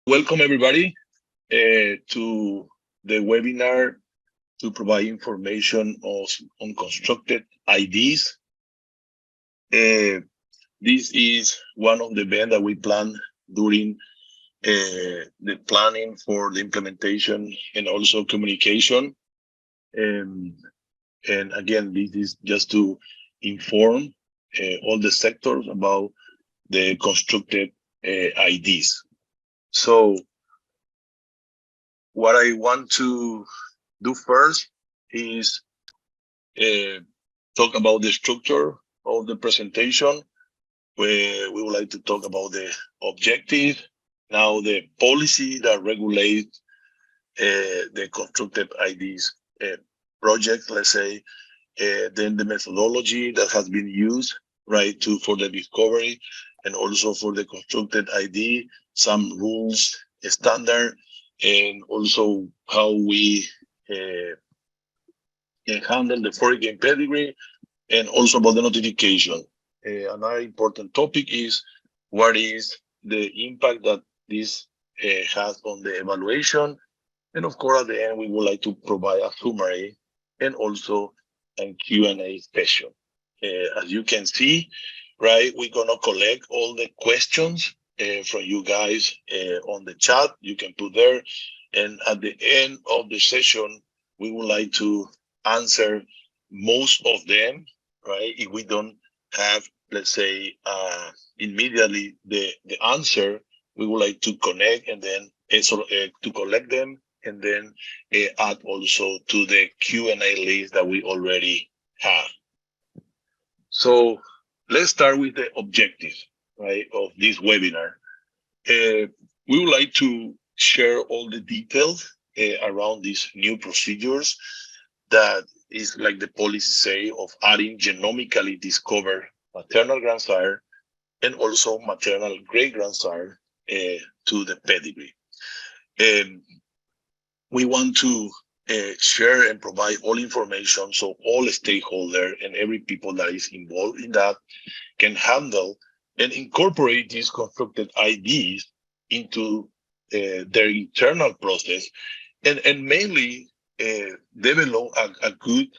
Welcome everybody to the webinar to provide information on constructed IDs. This is one of the events that we plan during the planning for the implementation and also communication. And again, this is just to inform all the sectors about the constructed IDs. So what I want to do first is talk about the structure of the presentation, where we would like to talk about the objective, now the policy that regulates the constructed IDs project, let's say, then the methodology that has been used, right, for the discovery and also for the constructed ID, some rules, standard, and also how we can handle the foreign pedigree, and also about the notification. Another important topic is what is the impact that this has on the evaluation. And of course, at the end, we would like to provide a summary and also a Q&A session. As you can see, right, we're gonna collect all the questions from you guys on the chat. You can put there, and at the end of the session, we would like to answer most of them, right? If we don't have, let's say, immediately the answer, we would like to connect and then to collect them, and then add also to the Q&A list that we already have. So let's start with the objective, right, of this webinar. We would like to share all the details around these new procedures that is, like the policy say, of adding genomically discovered maternal grandsire and also maternal great-grandsire to the pedigree. We want to share and provide all information so all stakeholders and every people that is involved in that can handle and incorporate these constructed IDs into their internal process, and mainly develop a good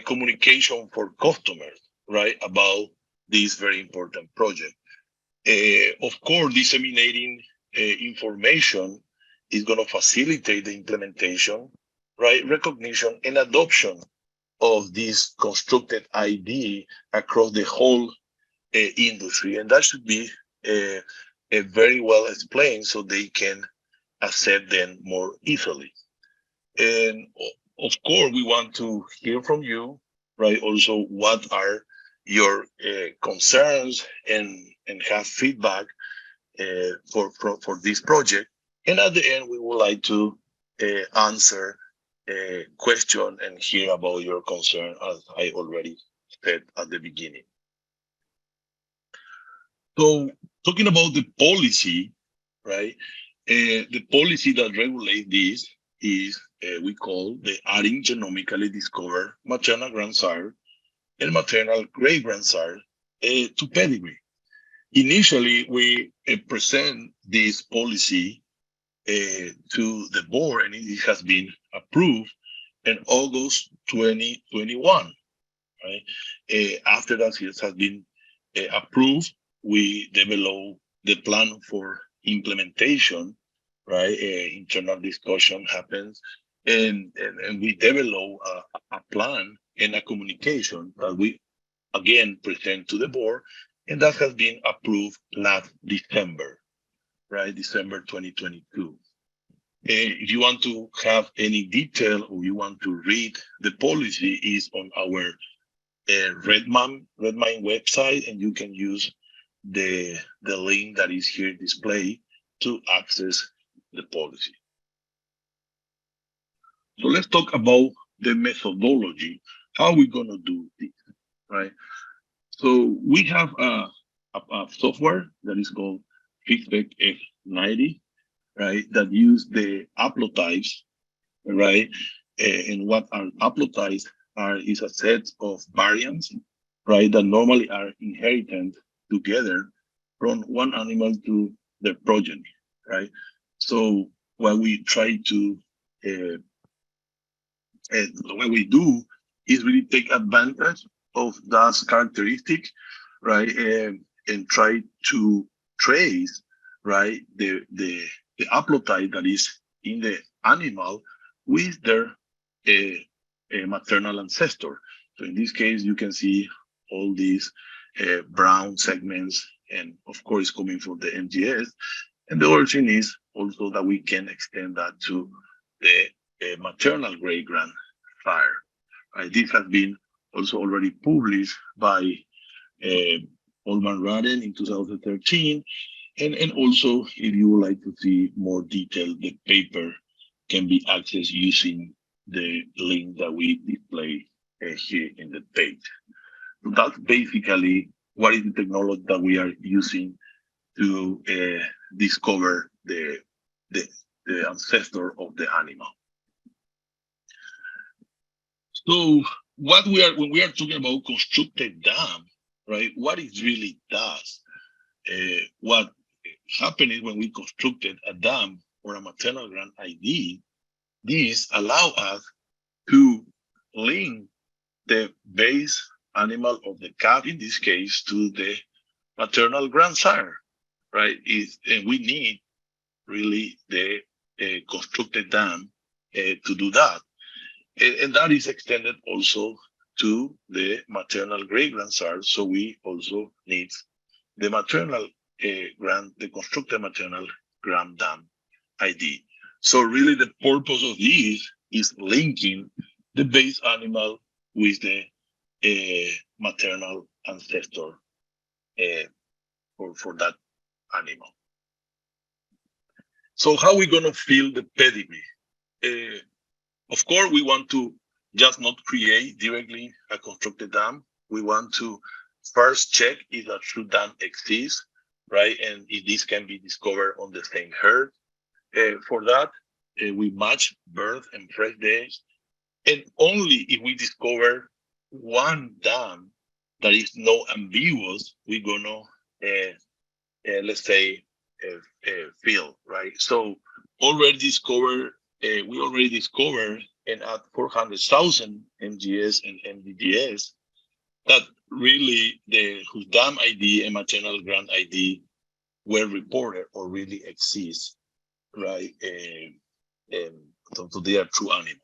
communication for customers, right, about this very important project. Of course, disseminating information is going to facilitate the implementation, right, recognition and adoption of this constructed ID across the whole industry. And that should be very well explained so they can accept them more easily. And of course, we want to hear from you, right? Also, what are your concerns and have feedback for this project. And at the end, we would like to answer a question and hear about your concern, as I already said at the beginning. So talking about the policy, right? The policy that regulates this is we call the adding genomically discovered maternal grandsire and maternal great-grandsire to pedigree. Initially, we present this policy to the board, and it has been approved in August 2021. Right? After that, it has been approved. We develop the plan for implementation. Right? Internal discussion happens, and we develop a plan and a communication that we again present to the board, and that has been approved last December, right? December 2022. If you want to have any detail or you want to read the policy, is on our Redmine website, and you can use the link that is here displayed to access the policy. So let's talk about the methodology. How are we going to do this, right? So we have a software that is called FixVec F90, right? That use the haplotypes, right? And what are haplotypes is a set of variants, right? That normally are inherited together from one animal to their progeny, right? So what we try to, uh, what we do is really take advantage of that characteristic, right? And try to trace, right, the haplotype that is in the animal with their maternal ancestor. So in this case, you can see all these brown segments, and of course, coming from the MGS. And the other thing is also that we can extend that to the maternal great grandfather. Right? This has been also already published by uh, Olman Raden in 2013. And also, if you would like to see more detail, the paper can be accessed using the link that we display here in the page. So that's basically what is the technology that we are using to discover the, the ancestor of the animal. So what we are when we are talking about constructed dam, right? What it really does, what happened is when we constructed a dam or a maternal grand ID, this allow us to link the base animal of the calf, in this case, to the maternal grandsire, right? And we need really the constructed dam to do that. And that is extended also to the maternal great grandsire. So we also need the maternal the constructed maternal grand dam ID. So really the purpose of this is linking the base animal with the maternal ancestor for that animal. So how are we going to fill the pedigree? Of course, we want to just not create directly a constructed dam. We want to first check if that true dam exists, right? And if this can be discovered on the same herd. For that, we match birth and fresh days. And only if we discover one dam that is no ambiguous, we're going to, let's say, fill, right? So already discovered we already discovered and at 400,000 MGS and MDGS that really whose dam ID and maternal grand ID were reported or really exist, right? So they are true animals.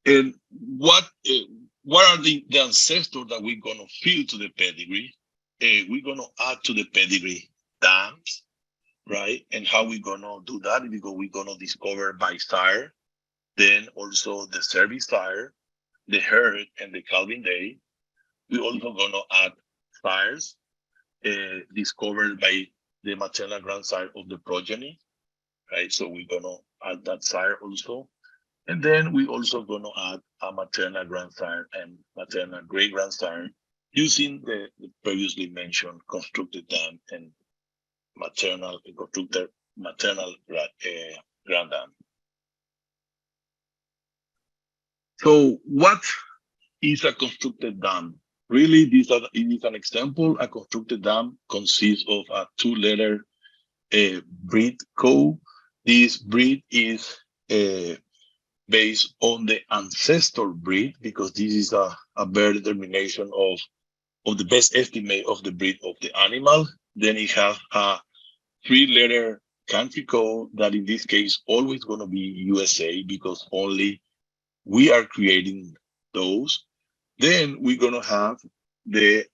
And what are the ancestors that we're going to fill to the pedigree? We're going to add to the pedigree dams, right? And how we gonna do that? Because we're gonna discover by sire, then also the service sire, the herd, and the calving day. We also gonna add sires discovered by the maternal grandsire of the progeny, right? So we're gonna add that sire also. And then we also gonna add a maternal grandsire and maternal great grandsire using the previously mentioned constructed dam and maternal constructed maternal grand dam. So what is a constructed dam? Really, this is an example. A constructed dam consists of a two-letter breed code. This breed is based on the ancestor breed because this is a bare determination of the best estimate of the breed of the animal. Then it has a three-letter country code that in this case always going to be USA because only we are creating those. Then we're going to have the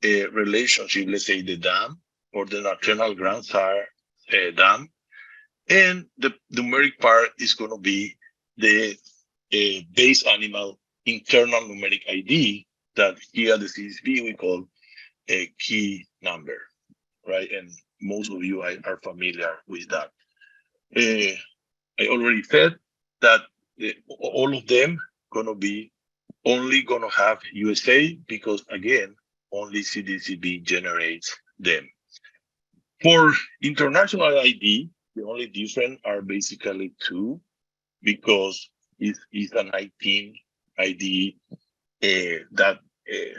relationship, let's say the dam or the maternal grandsire dam. And the numeric part is going to be the base animal internal numeric ID that here at the CSV we call a key number, right? And most of you are familiar with that. I already said that all of them gonna be only gonna have USA because again, only CDCB generates them. For international ID, the only difference are basically two because it's an 19 ID that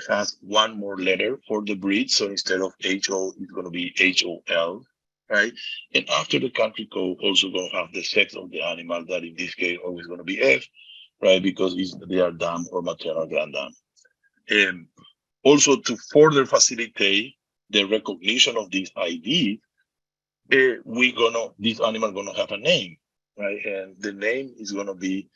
has one more letter for the breed. So instead of HO, it's going to be HOL, right? And after the country code, also going to have the sex of the animal, that in this case always going to be F, right? Because they are dam or maternal grand dam. Also, to further facilitate the recognition of this ID, this animal gonna have a name, right? And the name is gonna be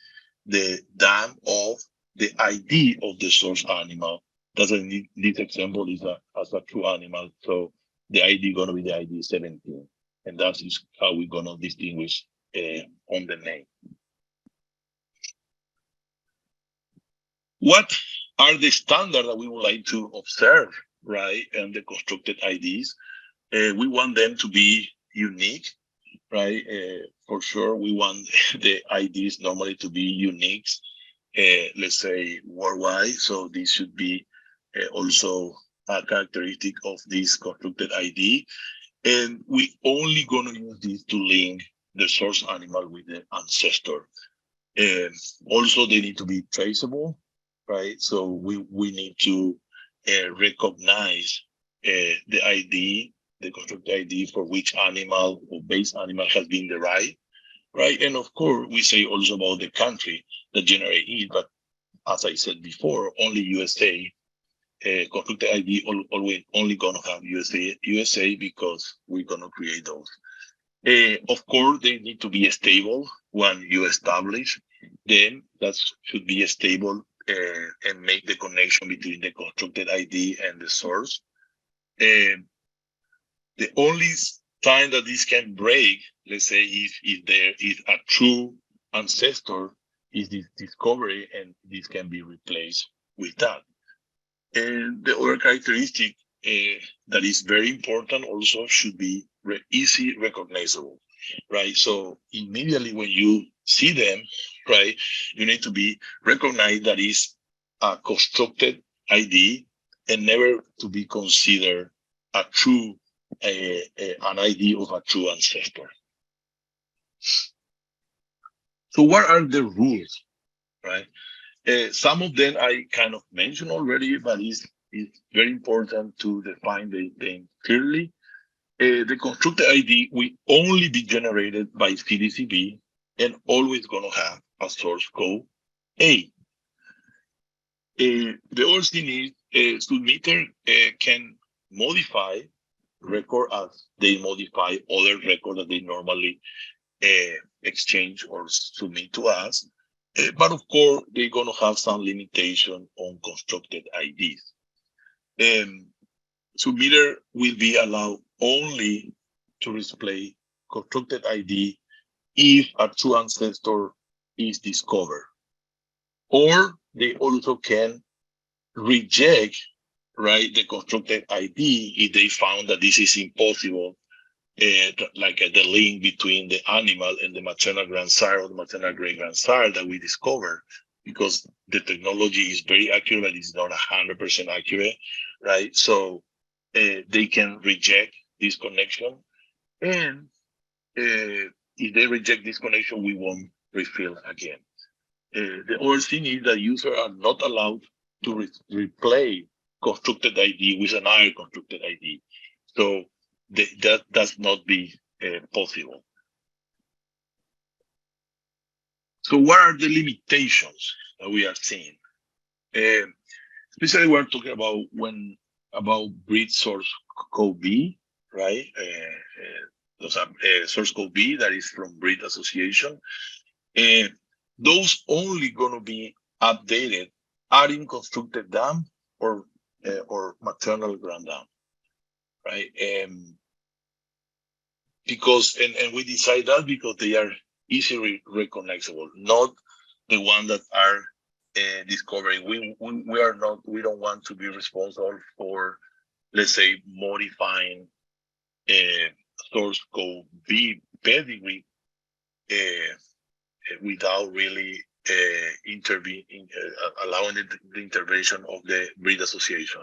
the dam of the ID of the source animal. That's this example is as a true animal, so the ID gonna be the ID 17, and that is how we're gonna distinguish on the name. What are the standards that we would like to observe, right? And the constructed IDs, we want them to be unique, right? For sure, we want the IDs normally to be unique, let's say worldwide. So this should be also a characteristic of this constructed ID. And we only gonna use this to link the source animal with the ancestor. Also, they need to be traceable, right? So we need to recognize the ID, the constructed ID for which animal or base animal has been derived, right? And of course, we say also about the country that generate it, but as I said before, only USA constructed ID always only gonna have USA because we're gonna create those. Of course, they need to be stable when you establish them. That should be stable and make the connection between the constructed ID and the source. The only time that this can break, let's say, if there is a true ancestor, is this discovery, and this can be replaced with that. And the other characteristic that is very important also should be easy recognizable, right? So immediately when you see them, right, you need to be recognized that is a constructed ID and never to be considered a true an ID of a true ancestor. So what are the rules, right? Some of them I kind of mentioned already, but it's very important to define them clearly. The constructed ID will only be generated by CDCB and always going to have a source code A. The other thing is submitter can modify record as they modify other records that they normally exchange or submit to us. But of course, they're going to have some limitation on constructed IDs. Submitter will be allowed only to display constructed ID if a true ancestor is discovered. Or they also can reject, right, the constructed ID if they found that this is impossible, like the link between the animal and the maternal grandsire or the maternal great grandsire that we discovered, because the technology is very accurate, but it's not 100% accurate, right? So they can reject this connection, and if they reject this connection, we won't refill again. The other thing is that users are not allowed to replay constructed ID with another constructed ID. So that does not be possible. So what are the limitations that we are seeing? Especially we're talking about breed source code B, right? Source code B that is from breed association. Those only going to be updated adding constructed dam or maternal grand dam, right? Because and we decide that because they are easily recognizable, not the one that are discovering. We don't want to be responsible for, let's say, modifying source code B pedigree without really allowing the intervention of the breed association.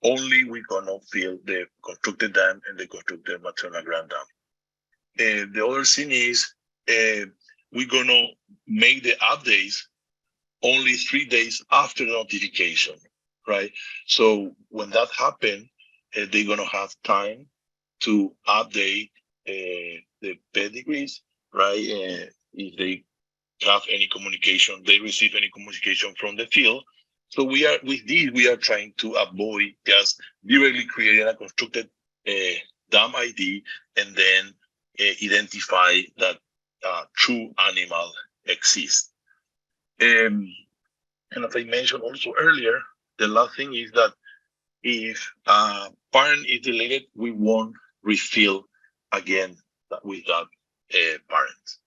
Only we're gonna fill the constructed dam and the constructed maternal grand dam. The other thing is we're gonna make the updates only 3 days after the notification, right? So when that happens, they're gonna have time to update the pedigrees, right? If they have any communication, they receive any communication from the field. So with this, we are trying to avoid just directly creating a constructed DAM ID and then identify that true animal exists. And as I mentioned also earlier, the last thing is that if a parent is deleted, we won't refill again with that parent.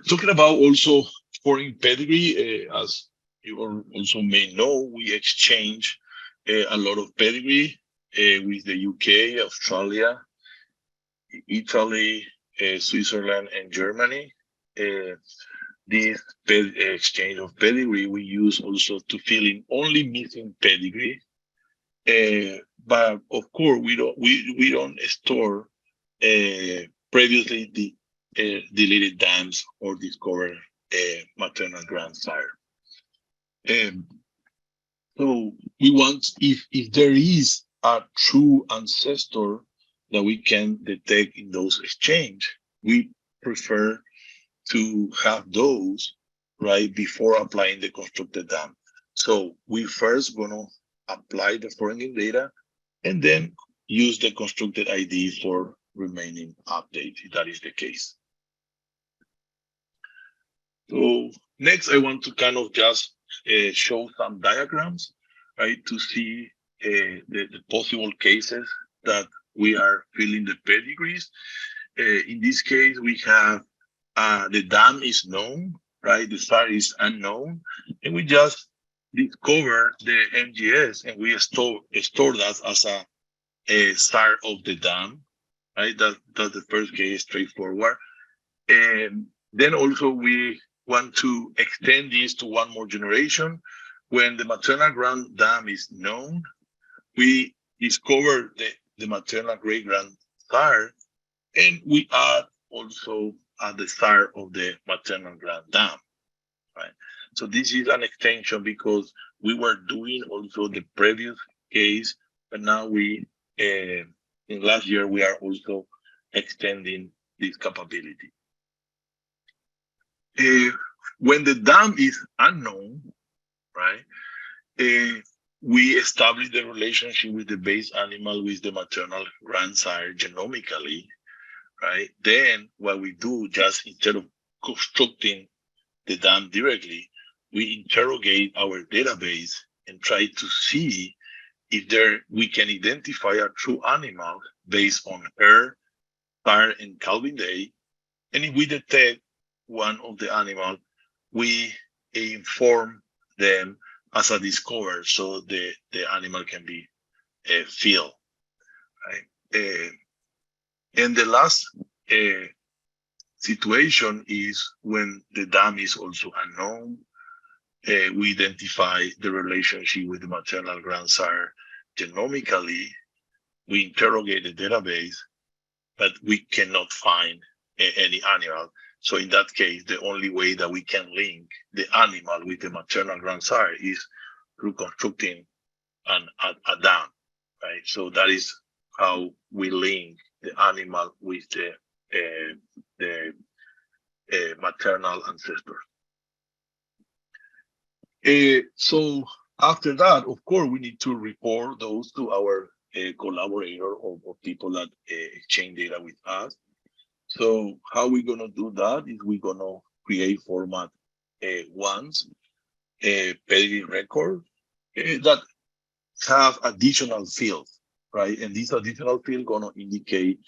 Talking about also foreign pedigree, as you also may know, we exchange a lot of pedigree with the UK, Australia, Italy, Switzerland, and Germany. This exchange of pedigree we use also to fill in only missing pedigree. But of course, we don't store previously deleted dams or discovered maternal grandsire. So we want, if there is a true ancestor that we can detect in those exchange, we prefer to have those right before applying the constructed dam. So we first gonna apply the foreign data and then use the constructed ID for remaining updates, if that is the case. So next, I want to kind of just show some diagrams, right, to see the possible cases that we are filling the pedigrees. In this case, we have the dam is known, right? The star is unknown, and we just discover the MGS and we store that as a star of the dam, right? That's the first case, straightforward. And then also we want to extend this to one more generation. When the maternal grand dam is known, we discover the maternal great grand star, and we add also at the start of the maternal grand dam, right? So this is an extension because we were doing also the previous case, but now we, in last year, we are also extending this capability. When the dam is unknown, right, we establish the relationship with the base animal with the maternal grandsire genomically, right? Then what we do, just instead of constructing the dam directly, we interrogate our database and try to see if we can identify a true animal based on her star and calving day. And if we detect one of the animal, we inform them as a discover so the animal can be filled, right? And the last situation is when the dam is also unknown. We identify the relationship with the maternal grandsire genomically. We interrogate the database, but we cannot find any animal. So in that case, the only way that we can link the animal with the maternal grandsire is through constructing a dam, right? So that is how we link the animal with the maternal ancestor. So after that, of course, we need to report those to our collaborator or people that exchange data with us. So how we're gonna do that is we're gonna create format once a pedigree record that have additional fields, right? And these additional fields gonna indicate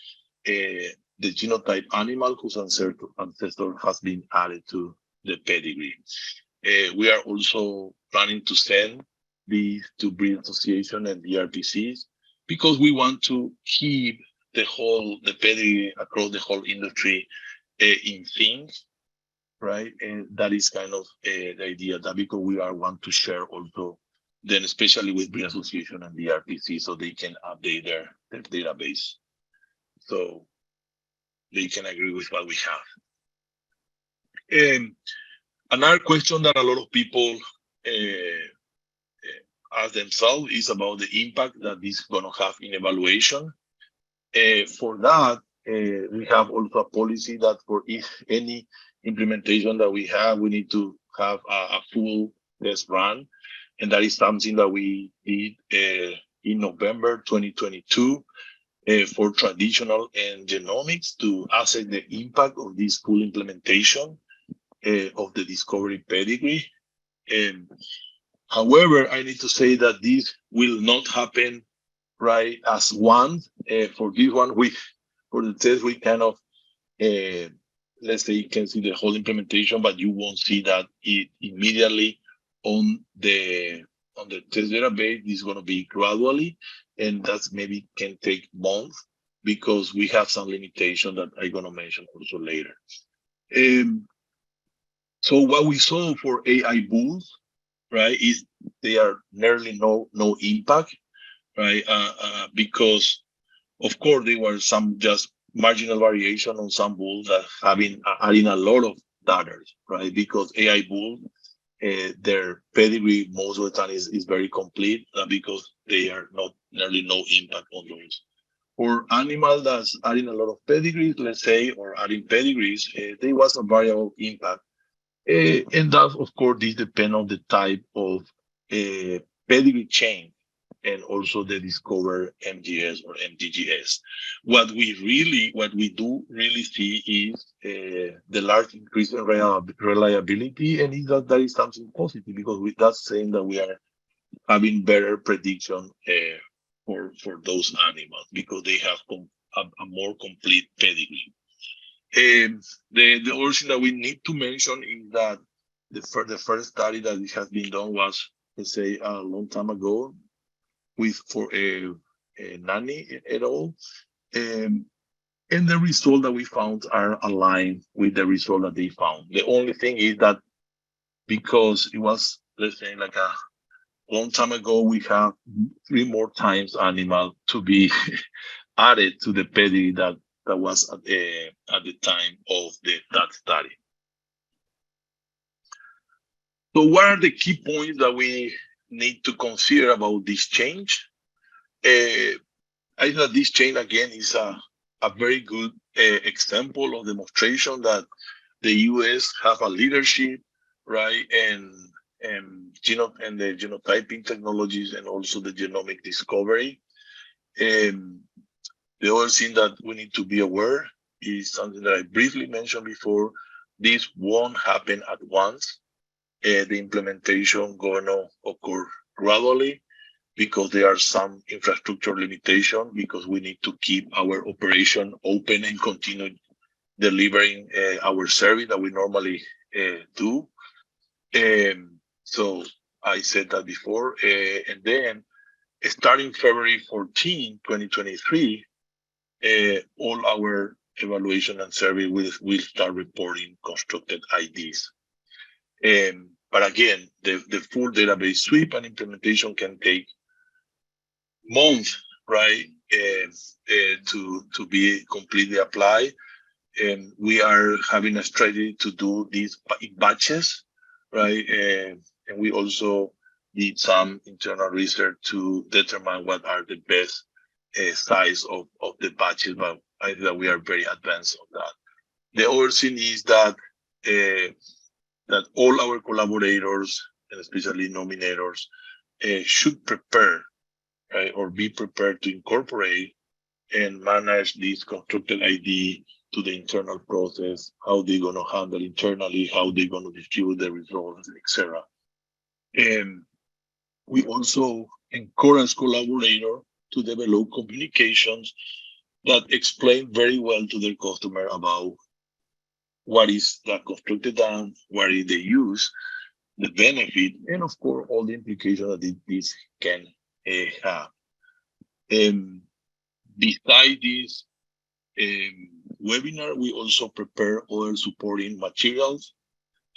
the genotype animal whose ancestor has been added to the pedigree. We are also planning to send these to breed association and DRPCs because we want to keep the pedigree across the whole industry in sync, right? And that is kind of the idea, that because we want to share also, then especially with breed association and DRPC, so they can update their database, so they can agree with what we have. And another question that a lot of people as themselves is about the impact that this is going to have in evaluation. For that, we have also a policy that for any implementation that we have, we need to have a full test run. And that is something that we did in November 2022 for traditional and genomics to assess the impact of this full implementation of the discovery pedigree. However, I need to say that this will not happen right as one. For this one, for the test, we kind of, let's say you can see the whole implementation, but you won't see that it immediately on the test database. This is going to be gradually, and that's maybe can take months because we have some limitation that I'm going to mention also later. So what we saw for AI bulls, right, is they are nearly no impact, right? Because of course there were some just marginal variation on some bulls that having adding a lot of data, right? Because AI bulls, their pedigree most of the time is very complete because they are not nearly no impact on those. For animal that's adding a lot of pedigrees, let's say, or adding pedigrees, there was a variable impact. And that, of course, this depends on the type of pedigree chain and also the discover MGS or MTGS. What we do really see is the large increase in reliability, and that is something positive because that's saying that we are having better prediction for those animals because they have a more complete pedigree. The other thing that we need to mention is that the first study that has been done was, let's say, a long time ago for a Nani et al. And the result that we found are aligned with the result that they found. The only thing is that because it was, let's say, like a long time ago, we have 3 more times animal to be added to the pedigree that was at the time of that study. So what are the key points that we need to consider about this change? I think that this change, again, is a very good example of demonstration that the US have a leadership, right, and the genotyping technologies and also the genomic discovery. The other thing that we need to be aware is something that I briefly mentioned before. This won't happen at once. The implementation going to occur gradually because there are some infrastructure limitations because we need to keep our operation open and continue delivering our service that we normally do. So I said that before. And then starting February 14, 2023, all our evaluation and survey will start reporting constructed IDs. But again, the full database sweep and implementation can take months, right, to be completely applied. And we are having a strategy to do these in batches, right? And we also did some internal research to determine what are the best size of the batches, but I think that we are very advanced on that. The other thing is that that all our collaborators, and especially nominators, should prepare, right, or be prepared to incorporate and manage this constructed ID to the internal process, how they're going to handle internally, how they're going to distribute the results, etc. And we also encourage collaborators to develop communications that explain very well to their customer about what is that constructed done, what is the use, the benefit, and of course, all the implications that this can have. Besides this webinar, we also prepare other supporting materials.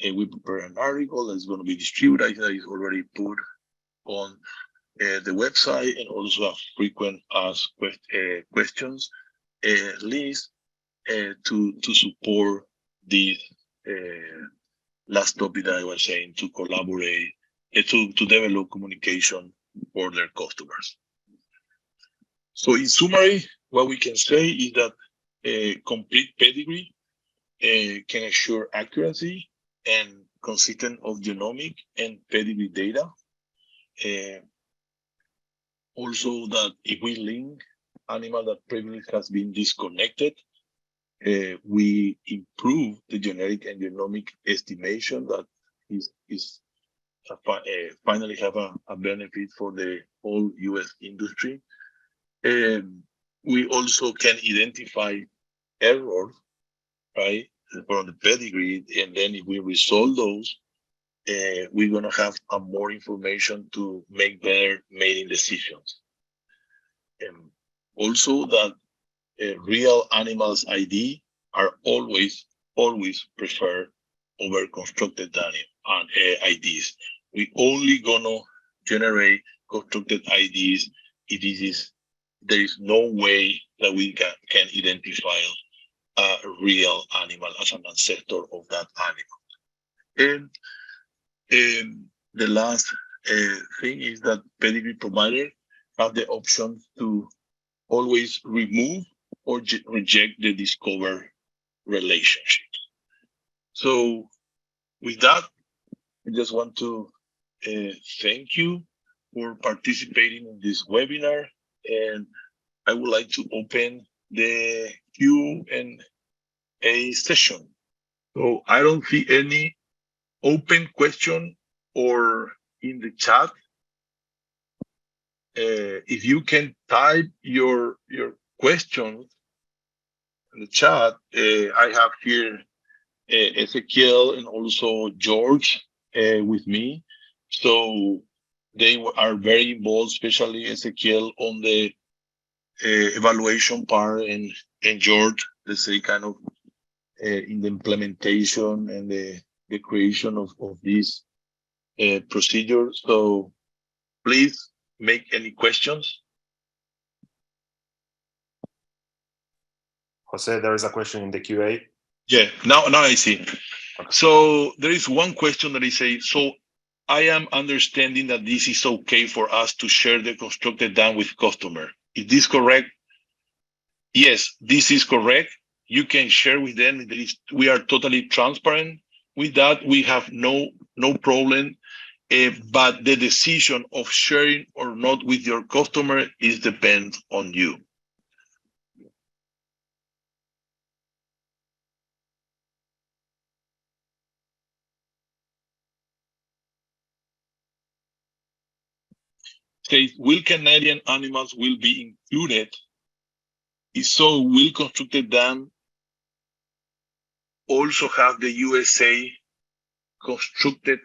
We prepare an article that's going to be distributed, that is already put on the website, and also a frequent asked questions list to support this last topic that I was saying, to collaborate, to develop communication for their customers. So in summary, what we can say is that a complete pedigree can ensure accuracy and consistent of genomic and pedigree data. Also that if we link animal that previously has been disconnected, we improve the genetic and genomic estimation that is finally have a benefit for the whole U.S. industry. We also can identify errors, right, from the pedigree, and then if we resolve those, we're gonna have more information to make better mating decisions. Also that real animals ID are always preferred over constructed IDs. We only gonna generate constructed IDs if there is no way that we can identify a real animal as an ancestor of that animal. And the last thing is that pedigree provider have the option to always remove or reject the discovered relationship. So with that, I just want to thank you for participating in this webinar, and I would like to open the Q&A session. So I don't see any open question or in the chat. If you can type your questions in the chat, I have here Ezekiel and also George with me. So they are very involved, especially Ezekiel on the evaluation part, and George, let's say, kind of in the implementation and the creation of this procedure. So please make any questions. Jose, there is a question in the QA. Yeah, now I see. Okay. So there is one question that I say, so I am understanding that this is okay for us to share the constructed dam with customer. Is this correct? Yes, this is correct. You can share with them. We are totally transparent with that. We have no problem. But the decision of sharing or not with your customer is depends on you. Says, will Canadian animals will be included? If so, will constructed dam also have the USA constructed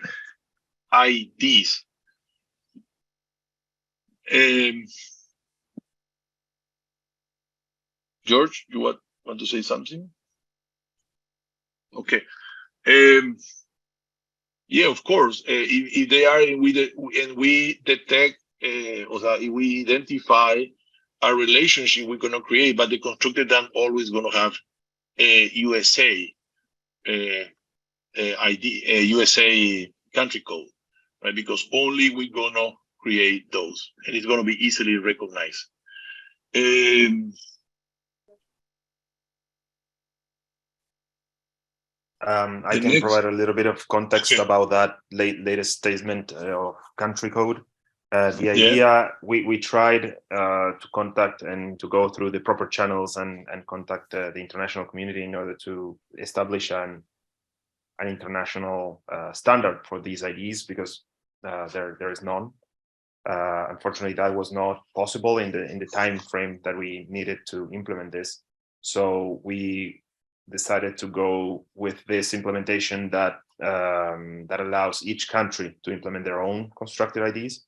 IDs? George, you want to say something? Okay. Yeah, of course. If they are and we detect, if we identify a relationship we're gonna create, but the constructed dam always gonna have a USA ID, a USA country code, right? Because only we're gonna create those, and it's gonna be easily recognized. I can provide a little bit of context about that latest statement of country code. The idea, we tried to contact and to go through the proper channels and contact the international community in order to establish an international standard for these IDs, because there is none. Unfortunately, that was not possible in the time frame that we needed to implement this. So we decided to go with this implementation that that allows each country to implement their own constructed IDs,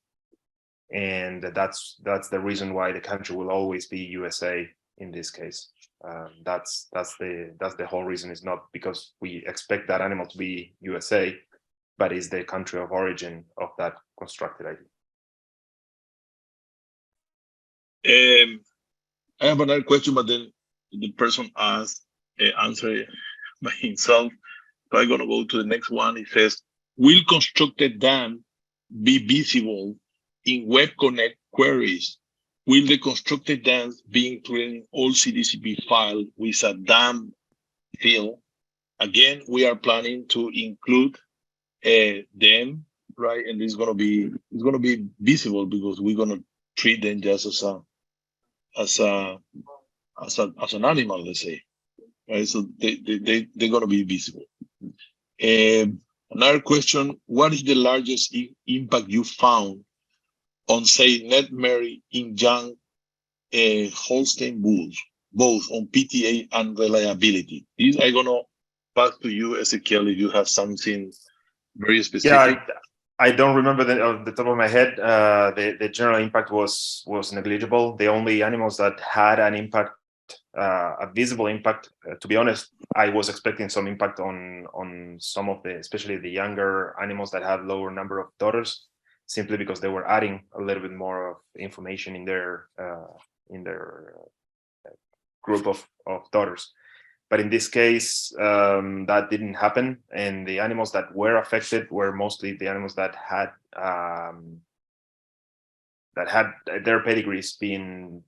and that's the reason why the country will always be USA in this case. That's the whole reason. It's not because we expect that animal to be USA, but is the country of origin of that constructed ID. I have another question, but then the person answered by himself. So I'm gonna go to the next one. It says, will constructed dam be visible in Web Connect queries, will the constructed dance be included in all CDCP file with a DAM field? Again, we are planning to include them, right? And it's gonna be visible because we're gonna treat them just as an animal, let's say, right? So they're gonna be visible. Another question: what is the largest impact you found on, say, net merit in young Holstein bulls, both on PTA and reliability? These I'm gonna pass to you, Ezequiel, if you have something very specific. Yeah, I don't remember off the top of my head. The general impact was negligible. The only animals that had an impact, a visible impact, to be honest, I was expecting some impact on some of the, especially the younger animals that had lower number of daughters, simply because they were adding a little bit more of information in their group of daughters. But in this case, that didn't happen, and the animals that were affected were mostly the animals that had their pedigrees being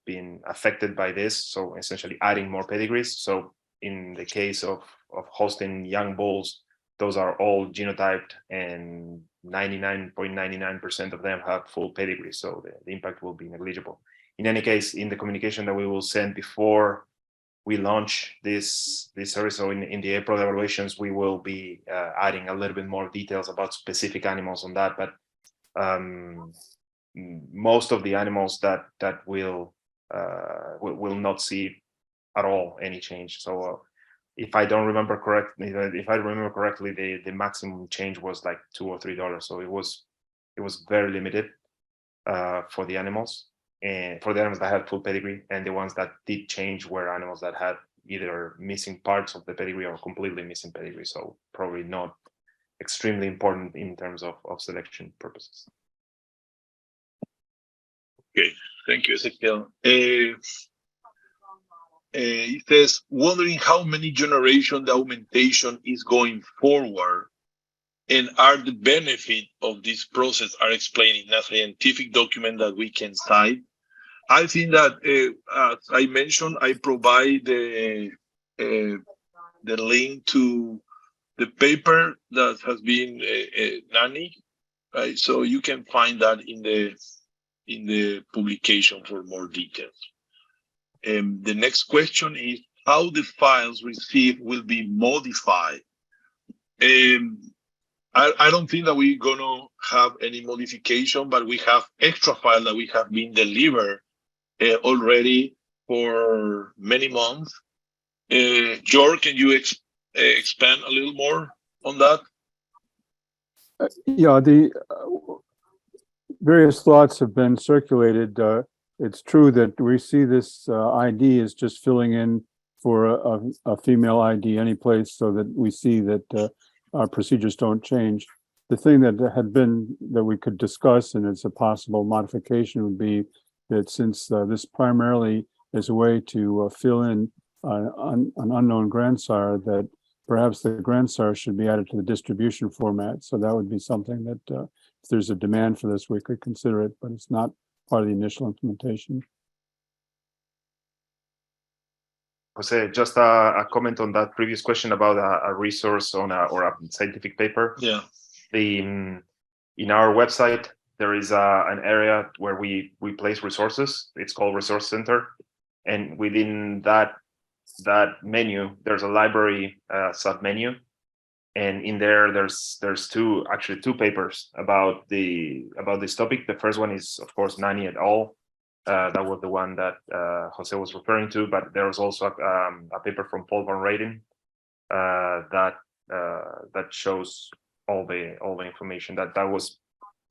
affected by this. So essentially, adding more pedigrees. So in the case of Holstein young bulls, those are all genotyped, and 99.99% of them have full pedigrees. So the impact will be negligible. In any case, in the communication that we will send before we launch this service, so in the April evaluations, we will be adding a little bit more details about specific animals on that. But most of the animals that will not see at all any change. So if I remember correctly, the maximum change was like $2 or $3. So it was very limited for the animals. And for the animals that had full pedigree, and the ones that did change were animals that had either missing parts of the pedigree or completely missing pedigree. So probably not extremely important in terms of selection purposes. Okay, thank you, Ezequiel. It says, wondering how many generations the augmentation is going forward, and are the benefit of this process are explained in a scientific document that we can cite. I think that, as I mentioned, I provide the link to the paper that has been nanny, right? So you can find that in the publication for more details. The next question is how the files received will be modified. I don't think that we're gonna have any modification, but we have extra files that we have been delivered already for many months. George, can you expand a little more on that? Yeah, the various thoughts have been circulated. It's true that we see this ID is just filling in for a female ID any place, so that we see that our procedures don't change. The thing that had been that we could discuss, and it's a possible modification, would be that since this primarily is a way to fill in an unknown grandsire, that perhaps the grandsire should be added to the distribution format. So that would be something that if there's a demand for this, we could consider it, but it's not part of the initial implementation. Jose, just a comment on that previous question about a resource or a scientific paper. Yeah. In our website, there is an area where we place resources. It's called Resource Center, and within that menu, there's a library submenu, and in there there's two papers about this topic. The first one is, of course, Nani et al. That was the one that Jose was referring to, but there was also a paper from Paul van Reyden that shows all the information that was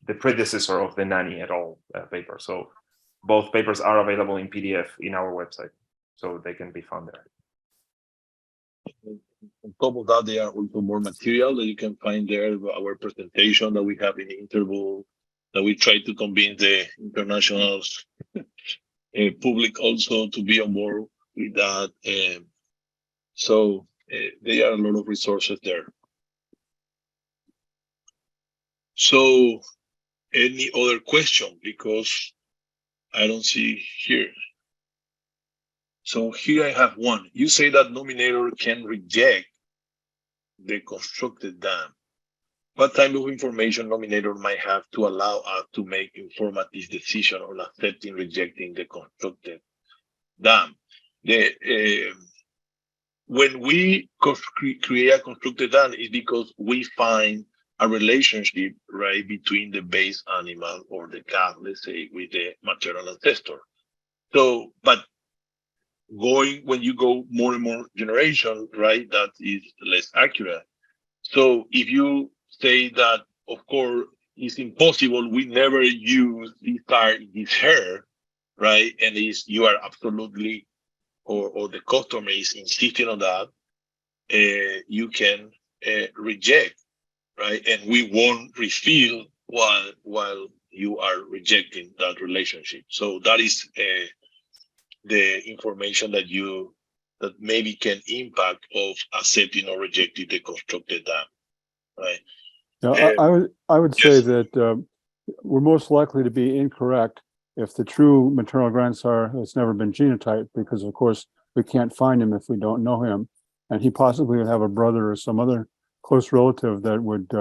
the predecessor of the Nani et al. Paper. So both papers are available in PDF in our website, so they can be found there. On top of that, there are also more material that you can find there. Our presentation that we have in the interval, that we try to convince the international public also to be on board with that. So there are a lot of resources there. So Any other question? Because I don't see here. So here I have one. You say that nominator can reject the constructed dam. What type of information nominator might have to allow us to make informative decision on accepting, rejecting the constructed dam? When we create a constructed dam, it's because we find a relationship, right, between the base animal or the calf, let's say, with the maternal ancestor. So, but when you go more and more generation, right, that is less accurate. So if you say that, of course, it's impossible, we never use this part in his hair, right? And you are absolutely, or the customer is insisting on that, you can reject, right? And we won't refill while you are rejecting that relationship. So that is the information that maybe can impact of accepting or rejecting the constructed dam, right? Yeah, I would say that we're most likely to be incorrect if the true maternal grandsire has never been genotyped, because of course we can't find him if we don't know him, and he possibly would have a brother or some other close relative that would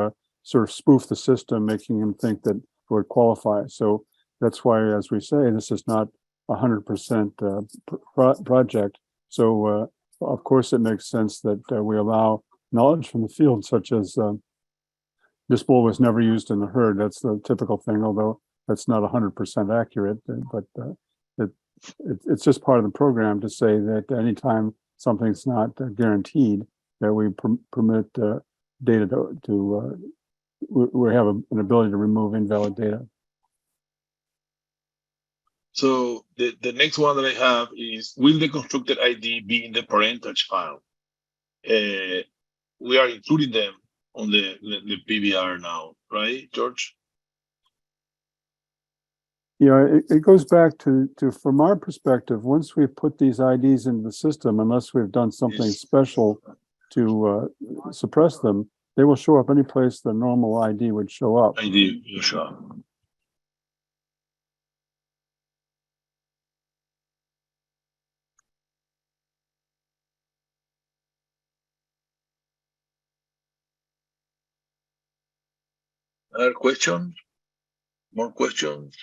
sort of spoof the system, making him think that it would qualify. So that's why, as we say, this is not 100% project. So of course it makes sense that we allow knowledge from the field, such as this bull was never used in the herd. That's the typical thing, although that's not 100% accurate. But it's just part of the program to say that anytime something's not guaranteed, that we permit data we have an ability to remove invalid data. So the next one that I have is, will the constructed ID be in the parentage file? We are including them on the PBR now, right, George? Yeah, it goes back to from our perspective, once we've put these IDs into the system, unless we've done something special to suppress them, they will show up any place the normal ID would show up. ID will show up. Another question? More questions?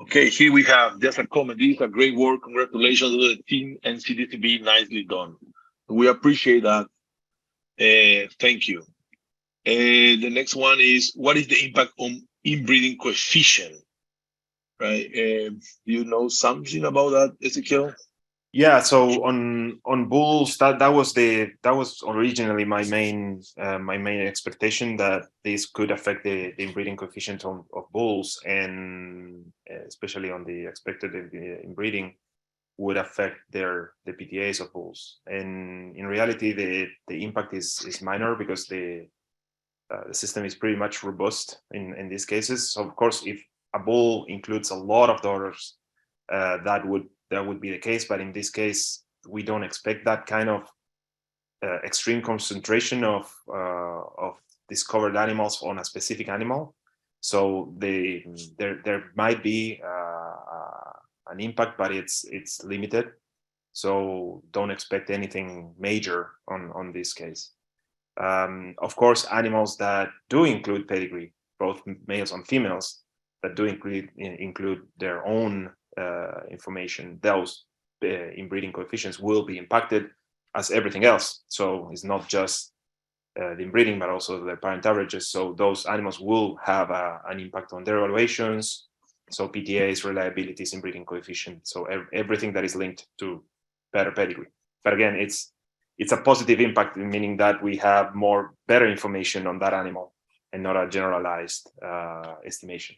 Okay, here we have just a comment. This is a great work. Congratulations to the team and CDCB. Nicely done. We appreciate that. Thank you. The next one is, what is the impact on inbreeding coefficient? Right? Do you know something about that, Ezequiel? Yeah, so on bulls, that was originally my main expectation, that this could affect the inbreeding coefficient of bulls, and especially on the expected inbreeding would affect the PTAs of bulls. And in reality, the impact is minor, because the system is pretty much robust in these cases. So of course, if a bull includes a lot of daughters, that would be the case, but in this case, we don't expect that kind of extreme concentration of discovered animals on a specific animal. So there might be an impact, but it's limited. So don't expect anything major on this case. Of course, animals that do include pedigree, both males and females, that do include their own information, those inbreeding coefficients will be impacted as everything else. So it's not just the inbreeding, but also the parent averages. So those animals will have an impact on their evaluations. So PTAs, reliabilities, inbreeding coefficient. So everything that is linked to better pedigree. But again, it's a positive impact, meaning that we have better information on that animal and not a generalized estimation.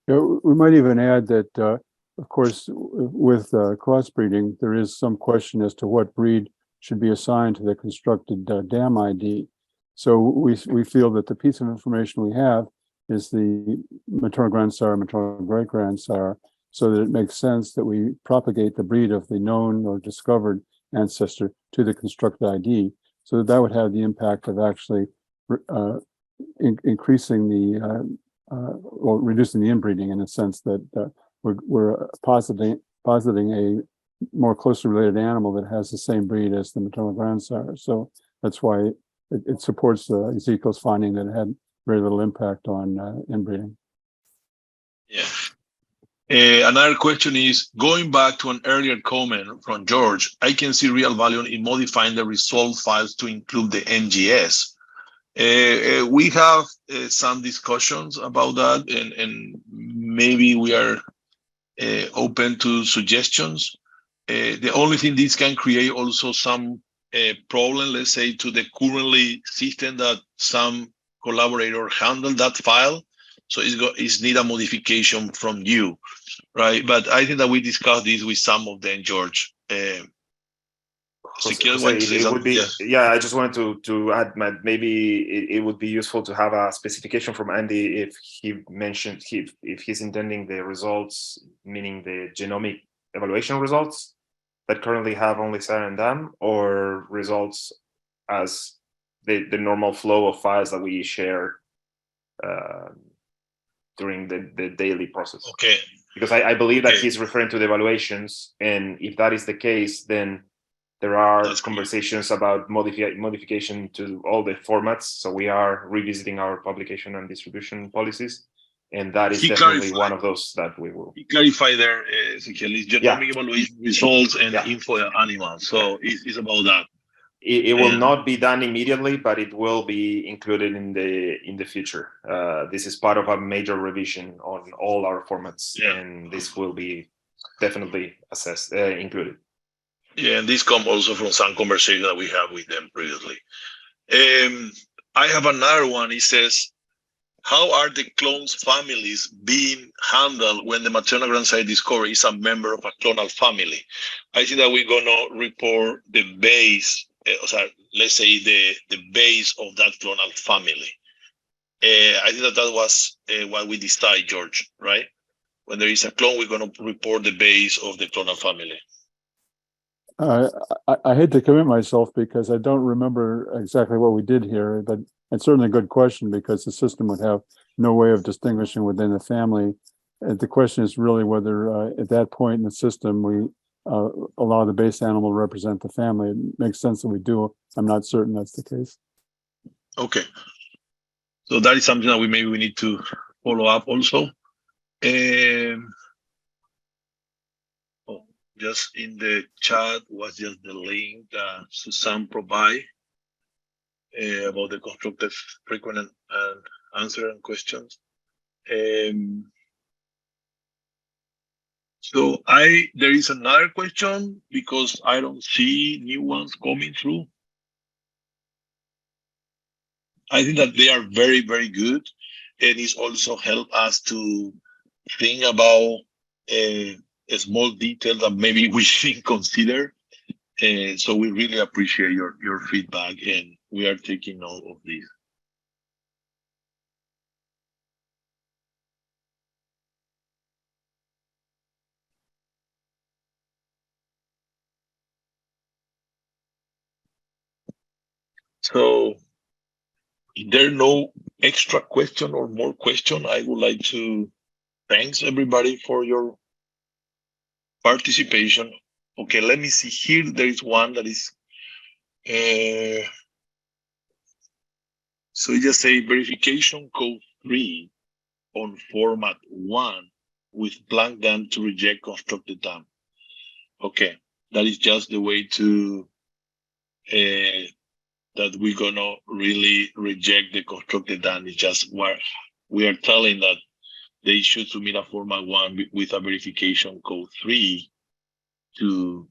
Yeah, we might even add that, of course, with crossbreeding, there is some question as to what breed should be assigned to the constructed dam ID. So we feel that the piece of information we have is the maternal grandsire, maternal great grandsire, so that it makes sense that we propagate the breed of the known or discovered ancestor to the constructed ID. So that would have the impact of actually increasing or reducing the inbreeding in a sense that we're positing a more closely related animal that has the same breed as the maternal grandsire. So that's why it supports Ezekiel's finding that it had very little impact on inbreeding. Yeah. Another question is, going back to an earlier comment from George, I can see real value in modifying the result files to include the NGS. We have some discussions about that, and maybe we are open to suggestions. The only thing this can create also some problem, let's say, to the currently system that some collaborator handle that file. So it's need a modification from you, right? But I think that we discussed this with some of them, George. It would be, yeah, I just wanted to add, maybe it would be useful to have a specification from Andy if he mentioned, if he's intending the results, meaning the genomic evaluation results that currently have only sire and dam, or results as the normal flow of files that we share during the daily process. Okay. Because I believe that he's referring to the evaluations, and if that is the case, then there are conversations about modification to all the formats. So we are revisiting our publication and distribution policies, and that is definitely one of those that we will. He clarified there, Ezekiel, is genomic evaluation results and info animals. So it's about that. It will not be done immediately, but it will be included in the future. This is part of a major revision on all our formats, and this will be definitely assessed, included. Yeah, and this comes also from some conversation that we have with them previously. I have another one. It says, how are the clones families being handled when the maternal grandsire discovery is a member of a clonal family? I think that we're going to report the base, let's say the base of that clonal family. I think that was what we decided, George, right? When there is a clone, we're going to report the base of the clonal family. I hate to commit myself because I don't remember exactly what we did here, but it's certainly a good question because the system would have no way of distinguishing within the family. The question is really whether at that point in the system we allow the base animal to represent the family. It makes sense that we do. I'm not certain that's the case. Okay. So that is something that we need to follow up also. Just in the chat was just the link that Susan provided about the constructive frequent and answer and questions. So there is another question because I don't see new ones coming through. I think that they are very, very good, and it's also help us to think about a small detail that maybe we should consider. And so we really appreciate your feedback, and we are taking note of this. So if there are no extra question or more question, I would like to thanks everybody for your participation. Okay, let me see here. There is one that is so you just say verification code 3 on format 1 with blank dam to reject constructed dam. Okay, that is just the way to that we're gonna really reject the constructed dam. It's just where we are telling that they should submit a format 1 with a verification code 3 to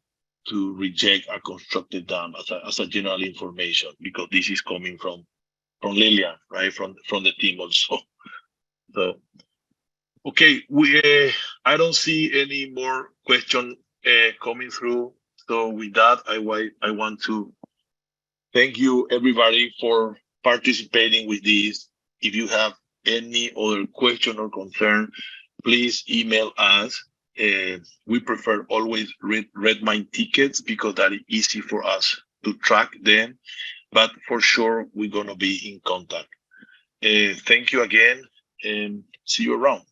reject a constructed dam as a general information, because this is coming from Lilian, right? From the team also. So okay, I don't see any more question coming through. So with that, I want to thank you everybody for participating with this. If you have any other question or concern, please email us. We prefer always red mine tickets because that is easy for us to track them. but for sure, we're going to be in contact. Thank you again, and see you around.